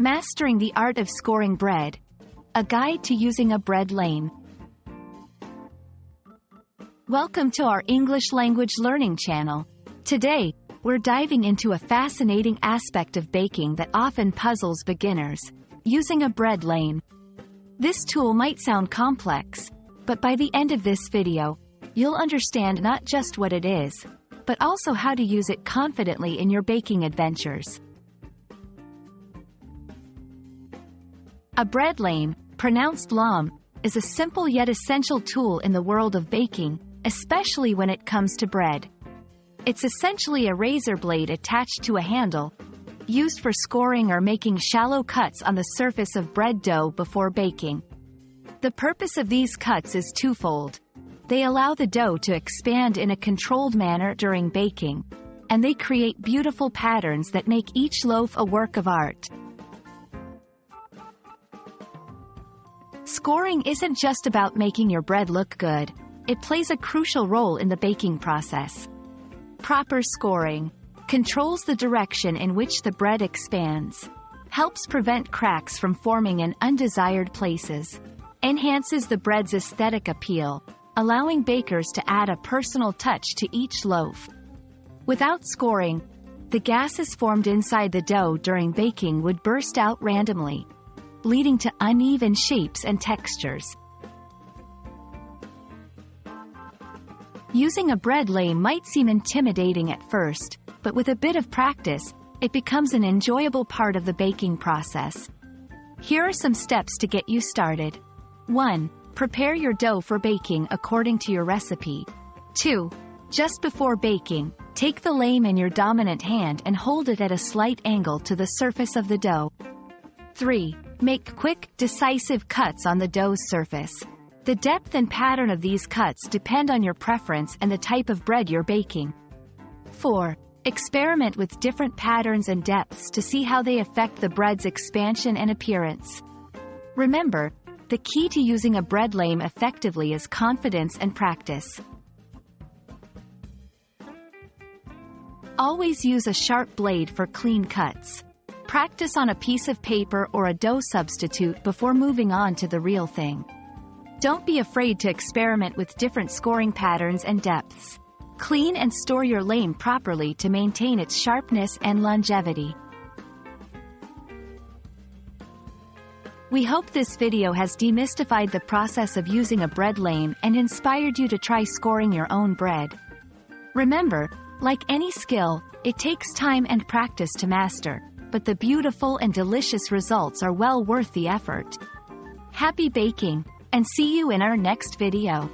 Mastering the Art of Scoring Bread. A Guide to Using a Bread Lame. Welcome to our English language learning channel. Today, we're diving into a fascinating aspect of baking that often puzzles beginners: using a bread lame. This tool might sound complex, but by the end of this video, you'll understand not just what it is, but also how to use it confidently in your baking adventures. A bread lame, pronounced lame, is a simple yet essential tool in the world of baking, especially when it comes to bread. It's essentially a razor blade attached to a handle, used for scoring or making shallow cuts on the surface of bread dough before baking. The purpose of these cuts is twofold. They allow the dough to expand in a controlled manner during baking, and they create beautiful patterns that make each loaf a work of art. Scoring isn't just about making your bread look good. It plays a crucial role in the baking process. Proper scoring controls the direction in which the bread expands, helps prevent cracks from forming in undesired places, enhances the bread's aesthetic appeal, allowing bakers to add a personal touch to each loaf. Without scoring, the gases formed inside the dough during baking would burst out randomly, leading to uneven shapes and textures. Using a bread lame might seem intimidating at first, but with a bit of practice, it becomes an enjoyable part of the baking process. Here are some steps to get you started. 1. Prepare your dough for baking according to your recipe. 2. Just before baking, take the lame in your dominant hand and hold it at a slight angle to the surface of the dough. 3. Make quick, decisive cuts on the dough's surface. The depth and pattern of these cuts depend on your preference and the type of bread you're baking. 4. Experiment with different patterns and depths to see how they affect the bread's expansion and appearance. Remember, the key to using a bread lame effectively is confidence and practice. Always use a sharp blade for clean cuts. Practice on a piece of paper or a dough substitute before moving on to the real thing. Don't be afraid to experiment with different scoring patterns and depths. Clean and store your lame properly to maintain its sharpness and longevity. We hope this video has demystified the process of using a bread lame and inspired you to try scoring your own bread. Remember, like any skill, it takes time and practice to master, but the beautiful and delicious results are well worth the effort. Happy baking, and see you in our next video.